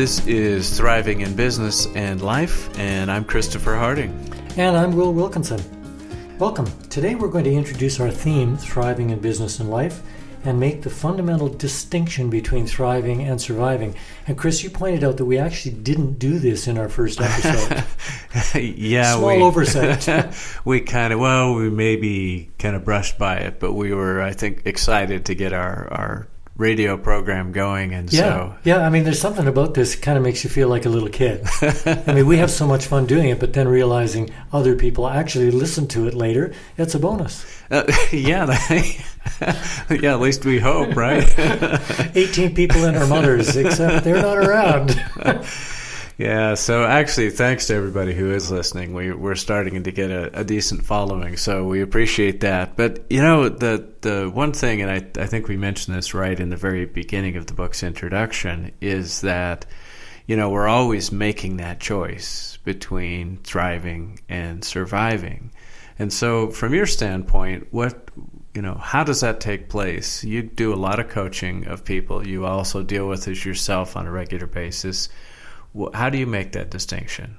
This is Thriving in Business and Life, and I'm Christopher Harding. And I'm Will Wilkinson. Welcome. Today we're going to introduce our theme, Thriving in Business and Life, and make the fundamental distinction between thriving and surviving. And Chris, you pointed out that we actually didn't do this in our first episode. Small oversight. We maybe kind of brushed by it, but we were, I think, excited to get our radio program going, and I mean, there's something about this kind of makes you feel like a little kid. I mean, we have so much fun doing it, but then realizing other people actually listen to it later, it's a bonus. At least we hope, right? 18 people and our mothers, except they're not around. Yeah, so actually, thanks to everybody who is listening. We're starting to get a decent following, so we appreciate that. But, you know, the one thing, and I think we mentioned this right in the very beginning of the book's introduction, is that, you know, we're always making that choice between thriving and surviving. And so from your standpoint, how does that take place? You do a lot of coaching of people. You also deal with this yourself on a regular basis. How do you make that distinction?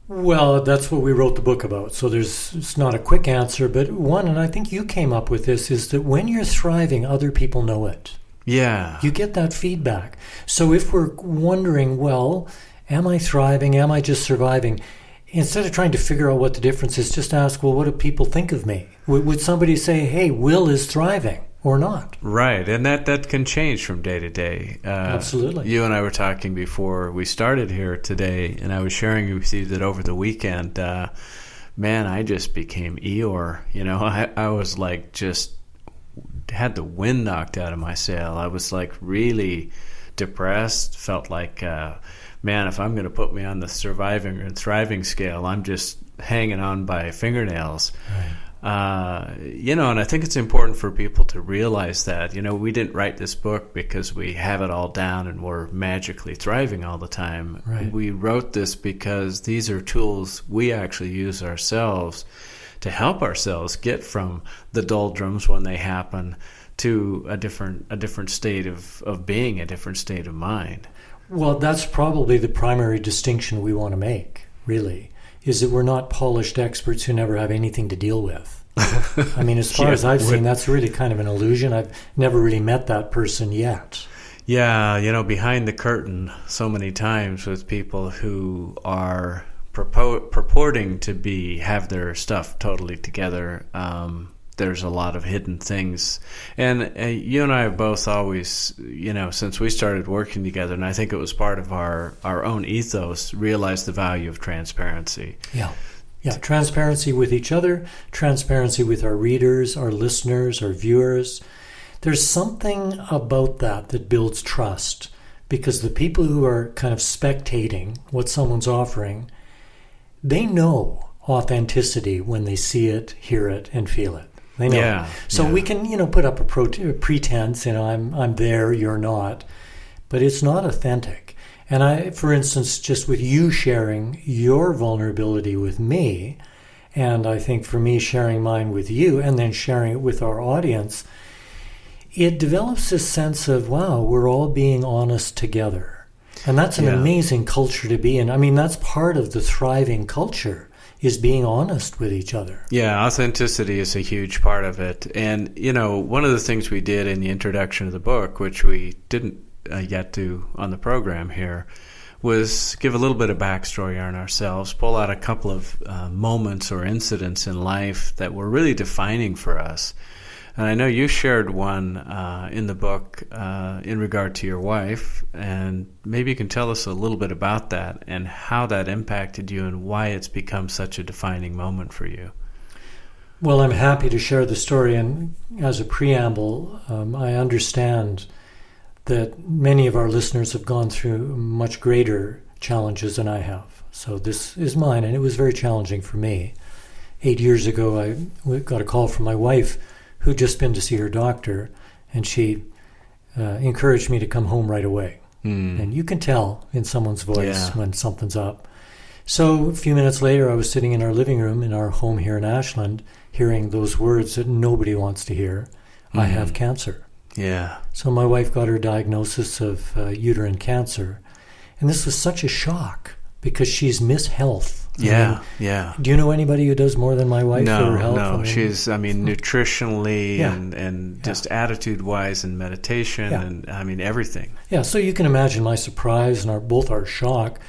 Well, that's what we wrote the book about. So it's not a quick answer, but one, and I think you came up with this, is that when you're thriving, other people know it. Yeah. You get that feedback. So if we're wondering, well, am I thriving? Am I just surviving? Instead of trying to figure out what the difference is, just ask, well, what do people think of me? Would somebody say, hey, Will is thriving? Or not. Right, and that can change from day to day. Absolutely. You and I were talking before we started here today, and I was sharing with you that over the weekend, I just became Eeyore. You know, I was like just had the wind knocked out of my sail. I was like really depressed, felt like, if I'm going to put me on the surviving or thriving scale, I'm just hanging on by fingernails. Right. And I think it's important for people to realize that, we didn't write this book because we have it all down and we're magically thriving all the time. Right. We wrote this because these are tools we actually use ourselves to help ourselves get from the doldrums when they happen to a different state of being, a different state of mind. Well, that's probably the primary distinction we want to make, really, is that we're not polished experts who never have anything to deal with. I mean, as far as I've seen, that's really kind of an illusion. I've never really met that person yet. Yeah, behind the curtain so many times with people who are purporting to have their stuff totally together, there's a lot of hidden things. And you and I have both always, since we started working together, and I think it was part of our own ethos, realized the value of transparency. Yeah, transparency with each other, transparency with our readers, our listeners, our viewers. There's something about that builds trust, because the people who are kind of spectating what someone's offering, they know authenticity when they see it, hear it, and feel it. They know. Yeah, so we can, put up a pretense, I'm there, you're not, but it's not authentic. And I, for instance, just with you sharing your vulnerability with me, and I think for me sharing mine with you, and then sharing it with our audience, it develops this sense of, wow, we're all being honest together. And that's an amazing culture to be in. I mean, that's part of the thriving culture, is being honest with each other. Yeah, authenticity is a huge part of it. And, one of the things we did in the introduction of the book, which we didn't yet do on the program here, was give a little bit of backstory on ourselves, pull out a couple of moments or incidents in life that were really defining for us. And I know you shared one in the book in regard to your wife, and maybe you can tell us a little bit about that and how that impacted you and why it's become such a defining moment for you. Well, I'm happy to share the story, and as a preamble, I understand that many of our listeners have gone through much greater challenges than I have. So this is mine, and it was very challenging for me. 8 years ago, I got a call from my wife, who'd just been to see her doctor, and she encouraged me to come home right away. And you can tell in someone's voice when something's up. So a few minutes later, I was sitting in our living room in our home here in Ashland, hearing those words that nobody wants to hear. I have cancer. Yeah. So my wife got her diagnosis of uterine cancer. And this was such a shock because she's Miss Health. Yeah. Do you know anybody who does more than my wife for her health? No. She's, nutritionally and just attitude-wise and meditation and, everything. Yeah, so you can imagine my surprise and both our shock.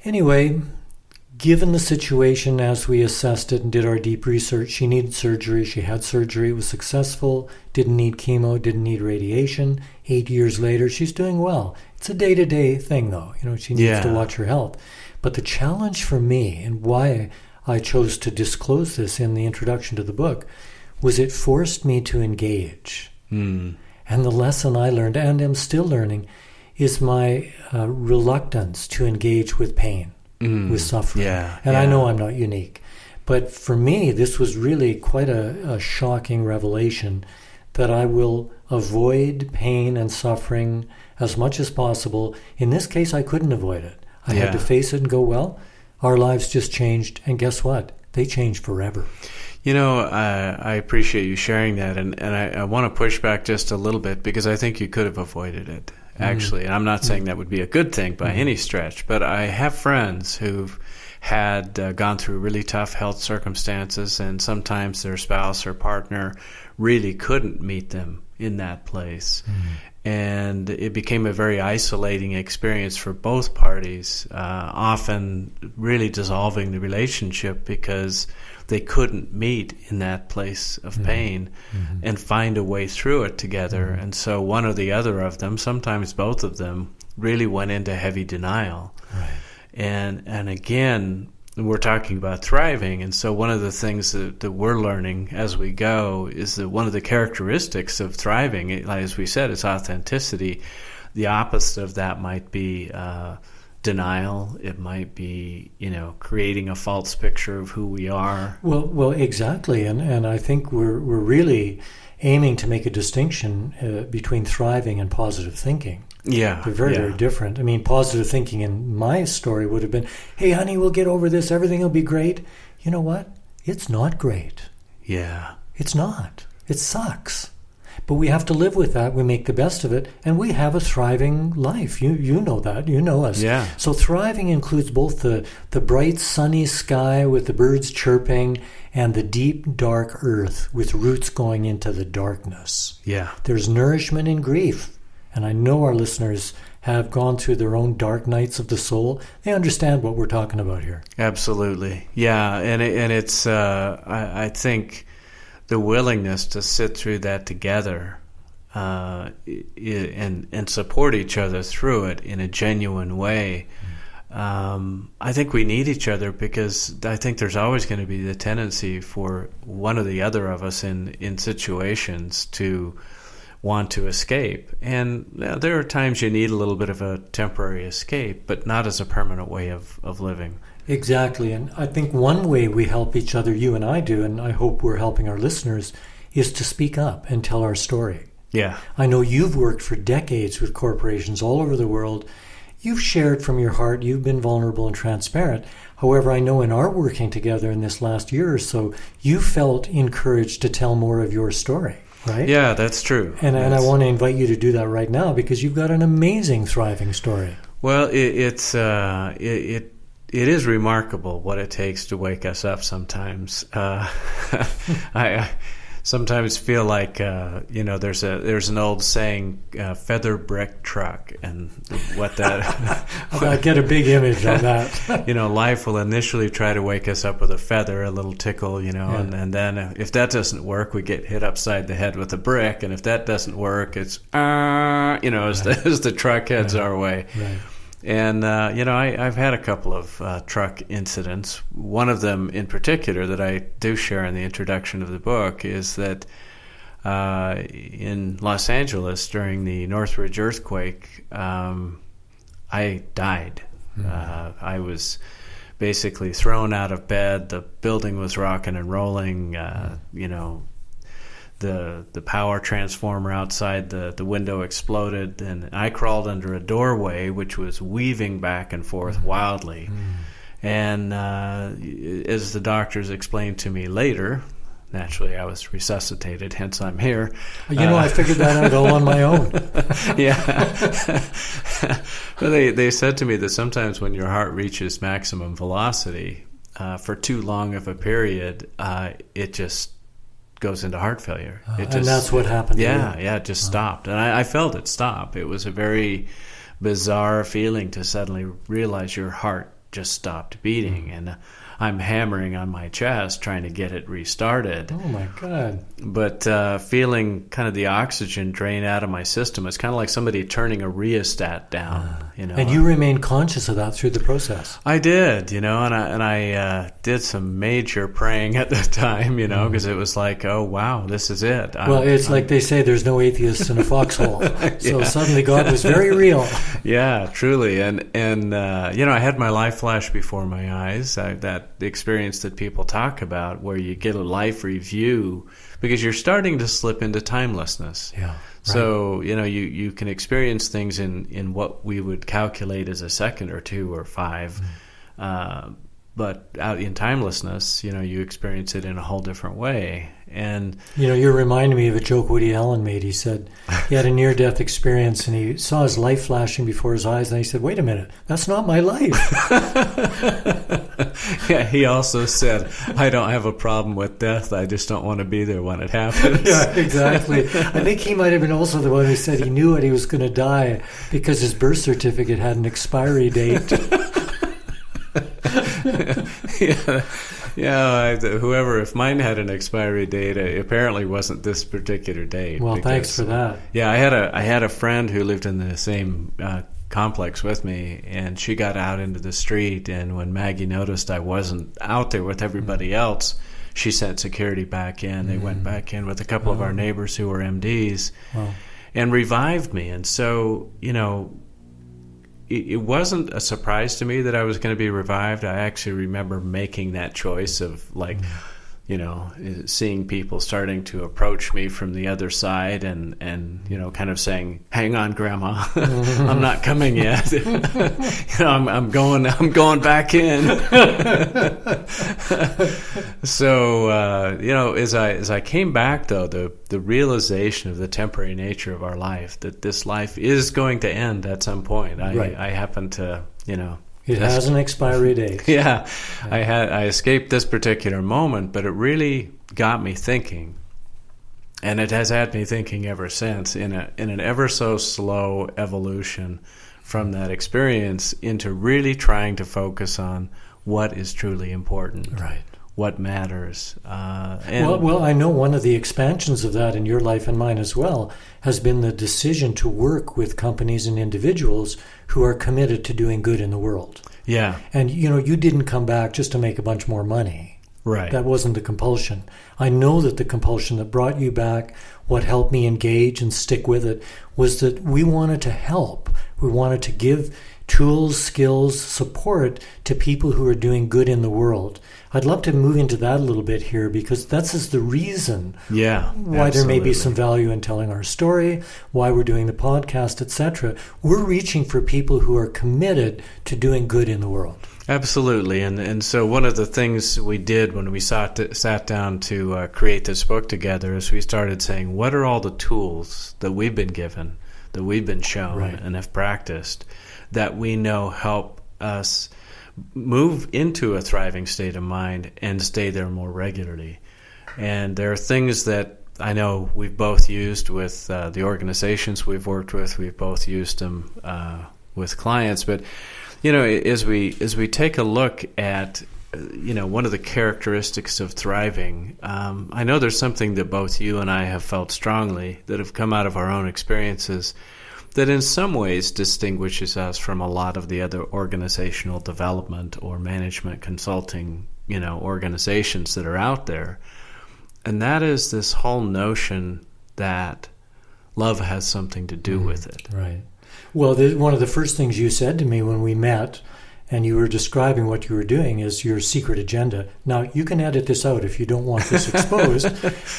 Anyway, given the situation as we assessed it and did our deep research, she needed surgery. She had surgery. It was successful. Didn't need chemo. Didn't need radiation. 8 years later, she's doing well. It's a day-to-day thing, though. She needs to watch her health. But the challenge for me, and why I chose to disclose this in the introduction to the book, was it forced me to engage. And the lesson I learned, and am still learning, is my reluctance to engage with pain, with suffering. And I know I'm not unique. But for me, this was really quite a shocking revelation that I will avoid pain and suffering as much as possible. In this case, I couldn't avoid it. I had to face it and go, well, our lives just changed. And guess what? They changed forever. I appreciate you sharing that. And I want to push back just a little bit because I think you could have avoided it, actually. And I'm not saying that would be a good thing by any stretch. But I have friends who've had gone through really tough health circumstances, and sometimes their spouse or partner really couldn't meet them in that place. And it became a very isolating experience for both parties, often really dissolving the relationship because they couldn't meet in that place of pain and find a way through it together. And so one or the other of them, sometimes both of them, really went into heavy denial. And again, we're talking about thriving, and so one of the things that we're learning as we go is that one of the characteristics of thriving, as we said, is authenticity. The opposite of that might be denial. It might be, creating a false picture of who we are. Well, exactly, and I think we're really aiming to make a distinction between thriving and positive thinking. Yeah. They're very, very different. Positive thinking in my story would have been, hey, honey, we'll get over this. Everything will be great. You know what? It's not great. Yeah. It's not. It sucks. But we have to live with that. We make the best of it. And we have a thriving life. You know that. You know us. Yeah. So thriving includes both the bright, sunny sky with the birds chirping and the deep, dark earth with roots going into the darkness. Yeah. There's nourishment in grief. And I know our listeners have gone through their own dark nights of the soul. They understand what we're talking about here. Absolutely. Yeah. And it's, I think the willingness to sit through that together and support each other through it in a genuine way. I think we need each other because I think there's always going to be the tendency for one or the other of us in situations to want to escape. And there are times you need a little bit of a temporary escape, but not as a permanent way of living. Exactly. And I think one way we help each other, you and I do, and I hope we're helping our listeners, is to speak up and tell our story. Yeah. I know you've worked for decades with corporations all over the world. You've shared from your heart. You've been vulnerable and transparent. However, I know in our working together in this last year or so, you felt encouraged to tell more of your story. Right? Yeah, that's true. And I want to invite you to do that right now because you've got an amazing thriving story. Well, it is remarkable what it takes to wake us up sometimes. I sometimes feel like there's an old saying, feather brick truck, and what that I get a big image on that. Life will initially try to wake us up with a feather, a little tickle, and then if that doesn't work, we get hit upside the head with a brick, and if that doesn't work, it's as the truck heads our way. Right. And, I've had a couple of truck incidents. One of them in particular that I do share in the introduction of the book is that in Los Angeles during the Northridge earthquake, I died. I was basically thrown out of bed. The building was rocking and rolling, The power transformer outside the window exploded, and I crawled under a doorway which was weaving back and forth wildly. And as the doctors explained to me later, naturally I was resuscitated, hence I'm here. I figured that out all on my own. Yeah. Well, they said to me that sometimes when your heart reaches maximum velocity, for too long of a period, it just goes into heart failure. And that's what happened to you. Yeah, it just stopped. And I felt it stop. It was a very bizarre feeling to suddenly realize your heart just stopped beating. And I'm hammering on my chest trying to get it restarted. Oh, my God. But feeling kind of the oxygen drain out of my system, it's kind of like somebody turning a rheostat down. And you remained conscious of that through the process. I did, and I did some major praying at the time, because it was like, oh, wow, this is it. It's like they say there's no atheists in a foxhole. So suddenly God was very real. Yeah, truly. And I had my life flash before my eyes, that experience that people talk about where you get a life review because you're starting to slip into timelessness. Yeah. Right. So, you can experience things in what we would calculate as a second or two or five. But out in timelessness, you experience it in a whole different way. And you're reminding me of a joke Woody Allen made. He said he had a near-death experience and he saw his life flashing before his eyes, and he said, "Wait a minute, that's not my life." Yeah, he also said, "I don't have a problem with death. I just don't want to be there when it happens." Yeah, exactly. I think he might have been also the one who said he knew what he was going to die because his birth certificate had an expiry date. Yeah, whoever, if mine had an expiry date, it apparently wasn't this particular date. Well, thanks for that. Yeah, I had a friend who lived in the same complex with me, and she got out into the street, and when Maggie noticed I wasn't out there with everybody else, she sent security back in. They went back in with a couple of our neighbors who were MDs and revived me. And so, it wasn't a surprise to me that I was going to be revived. I actually remember making that choice of seeing people starting to approach me from the other side and kind of saying, "Hang on, Grandma, I'm not coming yet. I'm going back in." So as I came back, though, the realization of the temporary nature of our life, that this life is going to end at some point. I happen to It has an expiry date. Yeah, I escaped this particular moment, but it really got me thinking, and it has had me thinking ever since in an ever so slow evolution from that experience into really trying to focus on what is truly important, right? What matters. Well, I know one of the expansions of that in your life and mine as well has been the decision to work with companies and individuals who are committed to doing good in the world. Yeah. And, you didn't come back just to make a bunch more money. Right. That wasn't the compulsion. I know that the compulsion that brought you back, what helped me engage and stick with it, was that we wanted to help. We wanted to give tools, skills, support to people who are doing good in the world. I'd love to move into that a little bit here because that's the reason why there may be some value in telling our story, why we're doing the podcast, etc. We're reaching for people who are committed to doing good in the world. Absolutely. And so one of the things we did when we sat down to create this book together is we started saying, what are all the tools that we've been given, that we've been shown and have practiced, that we know help us move into a thriving state of mind and stay there more regularly. And there are things that I know we've both used with the organizations we've worked with. We've both used them with clients. But, as we take a look at, one of the characteristics of thriving, I know there's something that both you and I have felt strongly that have come out of our own experiences that in some ways distinguishes us from a lot of the other organizational development or management consulting, organizations that are out there. And that is this whole notion that love has something to do with it. Right. Well, one of the first things you said to me when we met and you were describing what you were doing is your secret agenda. Now, you can edit this out if you don't want this exposed,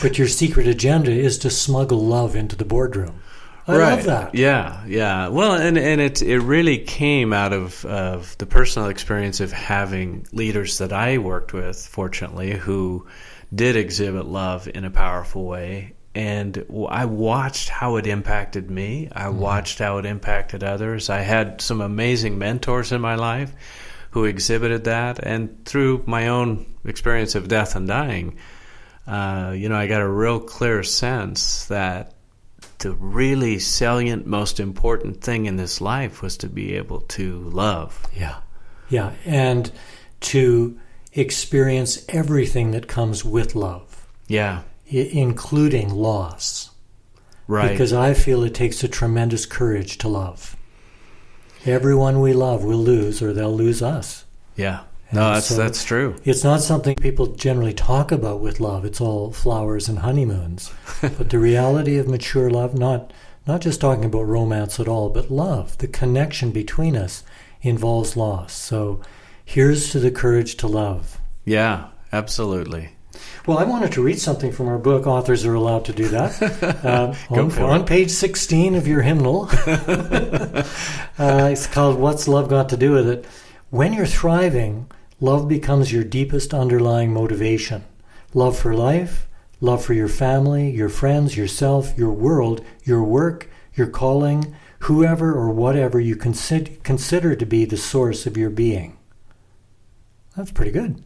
but your secret agenda is to smuggle love into the boardroom. I love that. Yeah. Well, and it really came out of the personal experience of having leaders that I worked with, fortunately, who did exhibit love in a powerful way. And I watched how it impacted me. I watched how it impacted others. I had some amazing mentors in my life who exhibited that. And through my own experience of death and dying, I got a real clear sense that the really salient, most important thing in this life was to be able to love. Yeah. And to experience everything that comes with love. Yeah. Including loss. Right. Because I feel it takes a tremendous courage to love. Everyone we love will lose, or they'll lose us. Yeah. No, that's true. It's not something people generally talk about with love. It's all flowers and honeymoons. But the reality of mature love, not just talking about romance at all, but love, the connection between us involves loss. So here's to the courage to love. Yeah, absolutely. Well, I wanted to read something from our book. Authors are allowed to do that. On page 16 of your hymnal. It's called What's Love Got to Do with It? When you're thriving, love becomes your deepest underlying motivation. Love for life, love for your family, your friends, yourself, your world, your work, your calling, whoever or whatever you consider to be the source of your being. That's pretty good.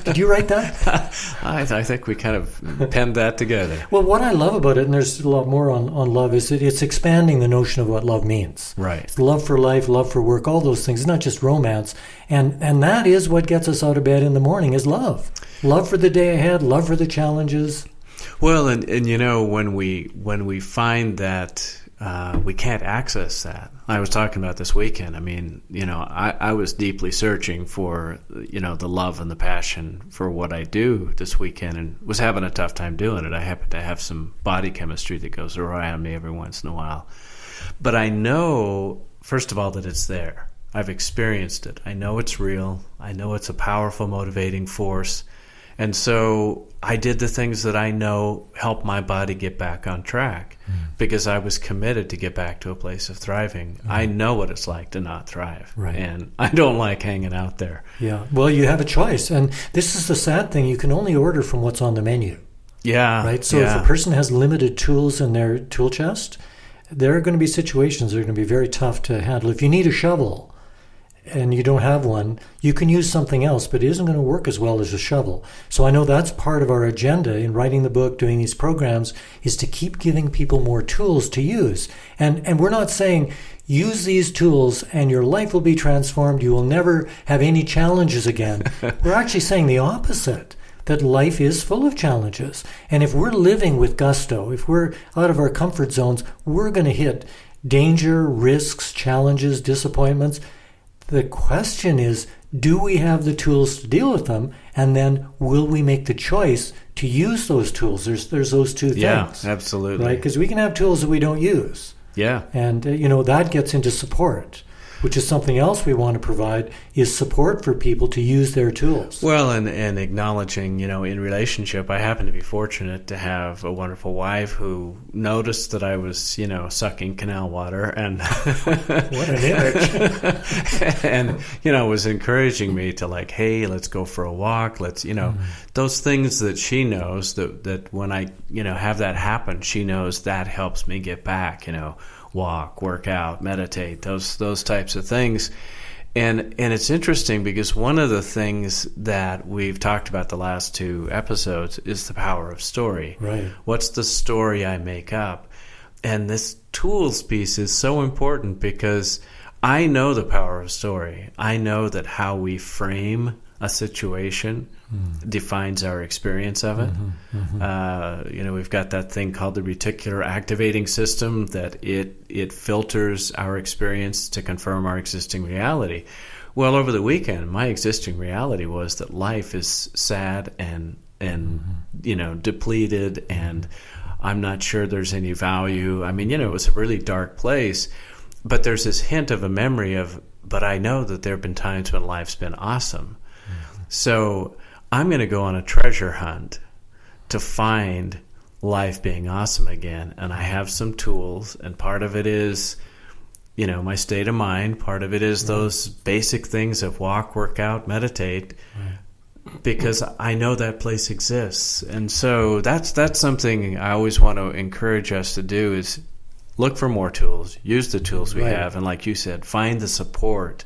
Did you write that? I think we kind of penned that together. Well, what I love about it, and there's a lot more on love, is that it's expanding the notion of what love means. Right. It's love for life, love for work, all those things. It's not just romance. And that is what gets us out of bed in the morning, is love. Love for the day ahead, love for the challenges. Well, and when we find that we can't access that. I was talking about this weekend. I mean, I was deeply searching for, the love and the passion for what I do this weekend, and was having a tough time doing it. I happen to have some body chemistry that goes around me every once in a while. But I know, first of all, that it's there. I've experienced it. I know it's real. I know it's a powerful motivating force. And so I did the things that I know help my body get back on track because I was committed to get back to a place of thriving. I know what it's like to not thrive. Right. And I don't like hanging out there. Yeah. Well, you have a choice. And this is the sad thing. You can only order from what's on the menu. Yeah. Right? So if a person has limited tools in their tool chest, there are going to be situations that are going to be very tough to handle. If you need a shovel and you don't have one, you can use something else, but it isn't going to work as well as a shovel. So I know that's part of our agenda in writing the book, doing these programs, is to keep giving people more tools to use. And we're not saying use these tools and your life will be transformed, you will never have any challenges again. We're actually saying the opposite, that life is full of challenges. And if we're living with gusto, if we're out of our comfort zones, we're going to hit danger, risks, challenges, disappointments. The question is, do we have the tools to deal with them? And then will we make the choice to use those tools? There's those two things. Yeah, absolutely. Right? Because we can have tools that we don't use. Yeah. And, that gets into support, which is something else we want to provide, is support for people to use their tools. Well, and acknowledging, in relationship, I happen to be fortunate to have a wonderful wife who noticed that I was, sucking canal water and what an image. And, was encouraging me to hey, let's go for a walk. Let's, those things that she knows that when I, have that happen, she knows that helps me get back, walk, work out, meditate, those types of things. And it's interesting because one of the things that we've talked about the last two episodes is the power of story. Right. What's the story I make up? And this tools piece is so important because I know the power of story. I know that how we frame a situation defines our experience of it. We've got that thing called the reticular activating system that it filters our experience to confirm our existing reality. Well, over the weekend, my existing reality was that life is sad and depleted, and I'm not sure there's any value. I mean, it was a really dark place, but there's this hint of a memory of, but I know that there have been times when life's been awesome. So I'm going to go on a treasure hunt to find life being awesome again. And I have some tools, and part of it is, my state of mind. Part of it is those basic things of walk, work out, meditate, because I know that place exists. And so that's something I always want to encourage us to do, is look for more tools, use the tools we have, and like you said, find the support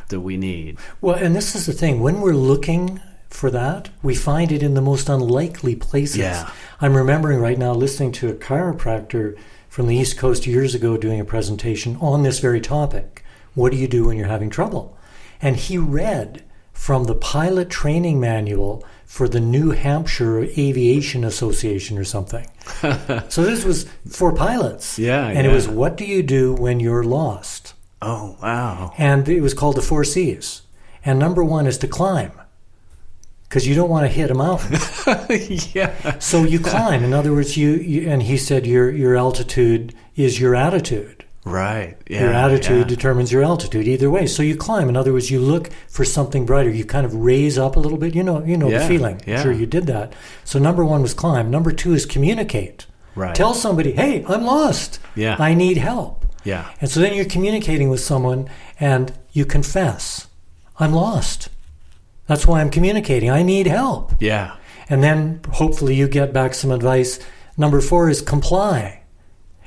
that we need. Well, and this is the thing. When we're looking for that, we find it in the most unlikely places. Yeah. I'm remembering right now listening to a chiropractor from the East Coast years ago doing a presentation on this very topic. What do you do when you're having trouble? And he read from the pilot training manual for the New Hampshire Aviation Association or something. So this was for pilots. And it was, what do you do when you're lost? Oh, wow. And it was called the 4 C's. And number 1 is to climb, because you don't want to hit a mountain. So you climb. In other words, you and he said your altitude is your attitude. Right. Yeah, your attitude determines your altitude either way. So you climb. In other words, you look for something brighter. You kind of raise up a little bit. You know the feeling. Yeah. I'm sure you did that. So number 1 was climb. Number 2 is communicate. Right. Tell somebody, hey, I'm lost. Yeah. I need help. Yeah. And so then you're communicating with someone and you confess, I'm lost. That's why I'm communicating. I need help. Yeah. And then hopefully you get back some advice. Number 4 is comply.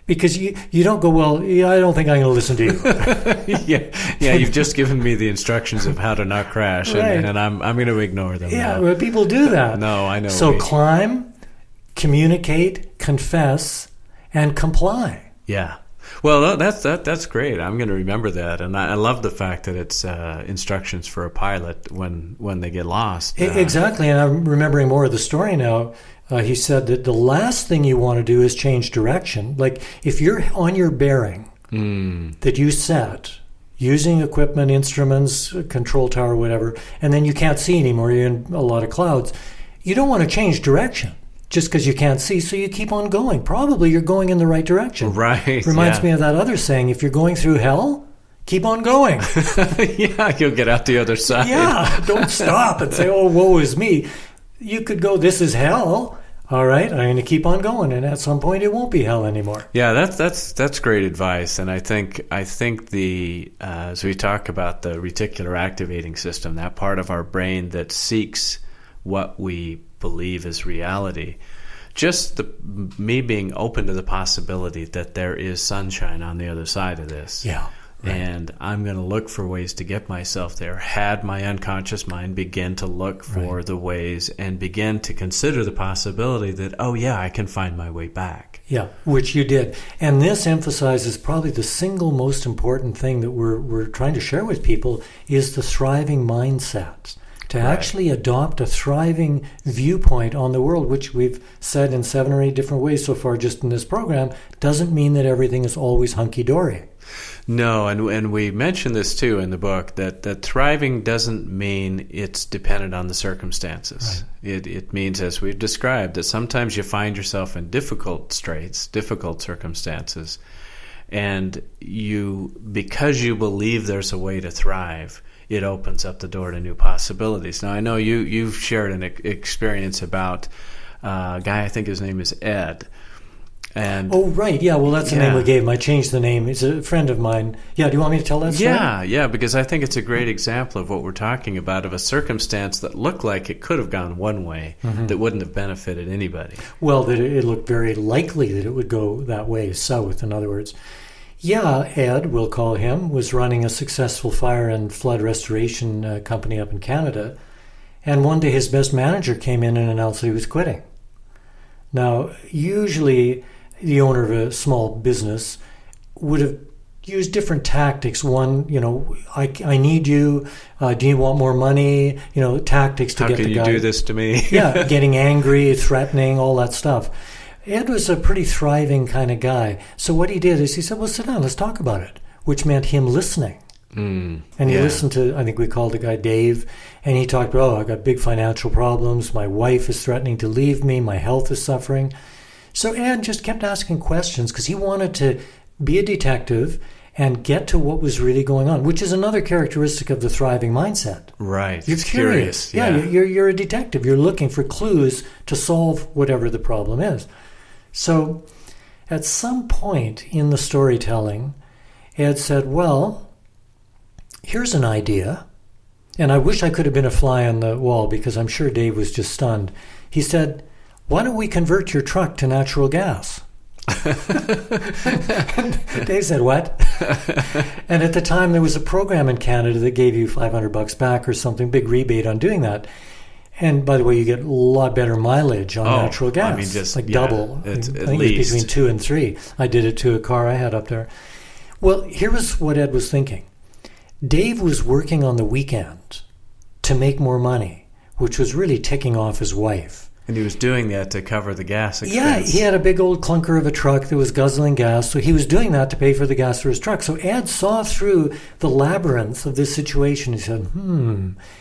Because you don't go, well, I don't think I'm going to listen to you. You've just given me the instructions of how to not crash, and I'm going to ignore them. Yeah, well, people do that. No, I know. So climb, communicate, confess, and comply. Yeah. Well, that's great. I'm going to remember that, and I love the fact that it's instructions for a pilot when they get lost. Exactly, and I'm remembering more of the story now. He said that the last thing you want to do is change direction. Like if you're on your bearing that you set using equipment, instruments, control tower, whatever, and then you can't see anymore, you're in a lot of clouds, you don't want to change direction just because you can't see, so you keep on going. Probably you're going in the right direction. Right. Reminds me of that other saying, if you're going through hell, keep on going. You'll get out the other side. Yeah, don't stop and say, oh, woe is me. You could go, this is hell. All right, I'm going to keep on going, and at some point it won't be hell anymore. Yeah, that's great advice, and I think the as we talk about the reticular activating system, that part of our brain that seeks what we believe is reality, just me being open to the possibility that there is sunshine on the other side of this. Yeah. Right. And I'm going to look for ways to get myself there. Had my unconscious mind begin to look for the ways and begin to consider the possibility that, oh yeah, I can find my way back. Yeah, which you did. And this emphasizes probably the single most important thing that we're trying to share with people is the thriving mindset. To actually adopt a thriving viewpoint on the world, which we've said in 7 or 8 different ways so far just in this program, doesn't mean that everything is always hunky-dory. No, and we mentioned this too in the book, that thriving doesn't mean it's dependent on the circumstances. Right. It means, as we've described, that sometimes you find yourself in difficult straits, difficult circumstances, and because you believe there's a way to thrive, it opens up the door to new possibilities. Now, I know you've shared an experience about a guy, I think his name is Ed. And oh, right. Yeah, well, that's the name we gave him. I changed the name. He's a friend of mine. Yeah, do you want me to tell that story? Yeah, because I think it's a great example of what we're talking about, of a circumstance that looked like it could have gone one way that wouldn't have benefited anybody. Well, that it looked very likely that it would go that way, south, in other words. Yeah, Ed, we'll call him, was running a successful fire and flood restoration company up in Canada. And one day his best manager came in and announced that he was quitting. Now, usually the owner of a small business would have used different tactics. One, I need you. Do you want more money? Tactics to get the guy. How can you do this to me? Yeah, getting angry, threatening, all that stuff. Ed was a pretty thriving kind of guy. So what he did is he said, well, sit down, let's talk about it, which meant him listening. And he listened to, I think we called the guy Dave, and he talked about, I got big financial problems, my wife is threatening to leave me, my health is suffering. So Ed just kept asking questions because he wanted to be a detective and get to what was really going on, which is another characteristic of the thriving mindset. Right. You're curious. Yeah, you're a detective. You're looking for clues to solve whatever the problem is. So at some point in the storytelling, Ed said, well, here's an idea. And I wish I could have been a fly on the wall because I'm sure Dave was just stunned. He said, why don't we convert your truck to natural gas? Dave said, what? And at the time, there was a program in Canada that gave you $500 back or something, big rebate on doing that. And by the way, you get a lot better mileage on natural gas. I mean, just like double. I think it's between 2 and 3. I did it to a car I had up there. Well, here was what Ed was thinking. Dave was working on the weekend to make more money, which was really ticking off his wife. And he was doing that to cover the gas expense. Yeah, he had a big old clunker of a truck that was guzzling gas, so he was doing that to pay for the gas for his truck. So Ed saw through the labyrinth of this situation. He said,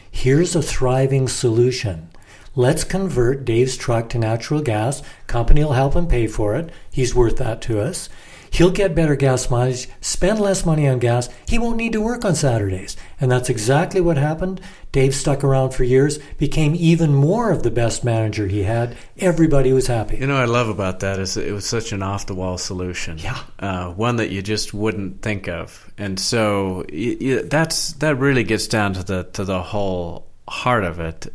here's a thriving solution. Let's convert Dave's truck to natural gas. Company will help him pay for it. He's worth that to us. He'll get better gas mileage, spend less money on gas. He won't need to work on Saturdays. And that's exactly what happened. Dave stuck around for years, became even more of the best manager he had. Everybody was happy. You know what I love about that is it was such an off-the-wall solution. Yeah. One that you just wouldn't think of. And so that really gets down to the whole heart of it.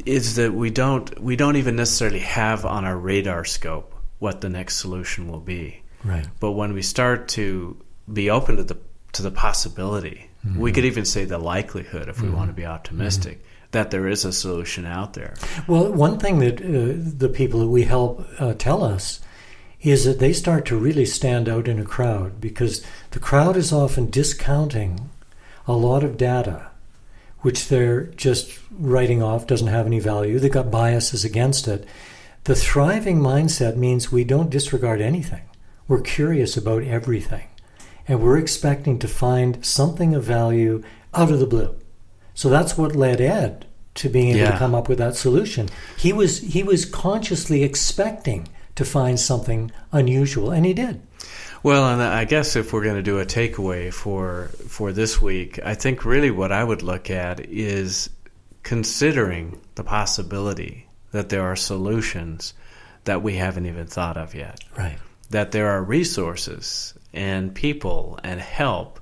Is that we don't even necessarily have on our radar scope what the next solution will be. Right. But when we start to be open to the possibility, we could even say the likelihood, if we want to be optimistic, that there is a solution out there. Well, one thing that the people that we help tell us is that they start to really stand out in a crowd because the crowd is often discounting a lot of data which they're just writing off, doesn't have any value. They've got biases against it. The thriving mindset means we don't disregard anything. We're curious about everything. And we're expecting to find something of value out of the blue. So that's what led Ed to being able to come up with that solution. He was consciously expecting to find something unusual, and he did. Well, and I guess if we're going to do a takeaway for this week, I think really what I would look at is considering the possibility that there are solutions that we haven't even thought of yet. Right. That there are resources and people and help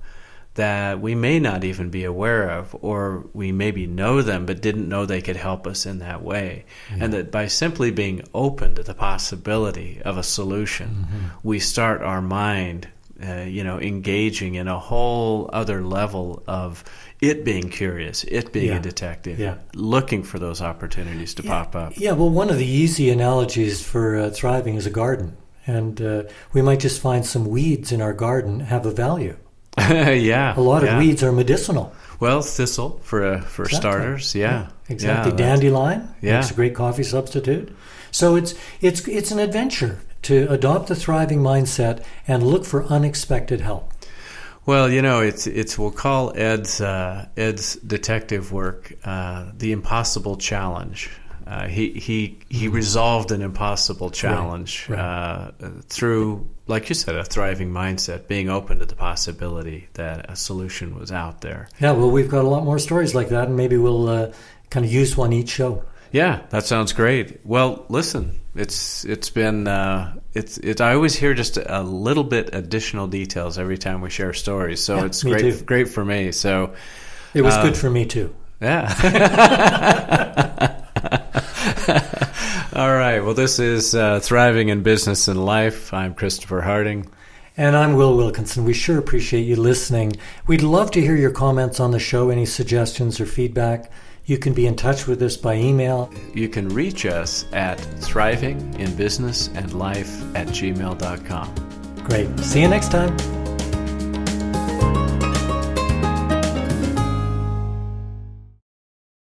that we may not even be aware of, or we maybe know them but didn't know they could help us in that way. And that by simply being open to the possibility of a solution, we start our mind engaging in a whole other level of it being curious, it being a detective, looking for those opportunities to pop up. Yeah, well, one of the easy analogies for thriving is a garden. And we might just find some weeds in our garden have a value. A lot of weeds are medicinal. Well, thistle for starters, exactly. Dandelion makes a great coffee substitute. So it's an adventure to adopt a thriving mindset and look for unexpected help. Well, we'll call Ed's detective work the impossible challenge. He resolved an impossible challenge through, like you said, a thriving mindset, being open to the possibility that a solution was out there. Yeah, well, we've got a lot more stories like that, and maybe we'll kind of use one each show. Yeah, that sounds great. Well, listen, it's been I always hear just a little bit additional details every time we share stories, so it's great for me. So it was good for me too. Yeah. All right. Well, this is Thriving in Business and Life. I'm Christopher Harding. And I'm Will Wilkinson. We sure appreciate you listening. We'd love to hear your comments on the show, any suggestions or feedback. You can be in touch with us by email. You can reach us at thrivinginbusinessandlife@gmail.com. Great. See you next time.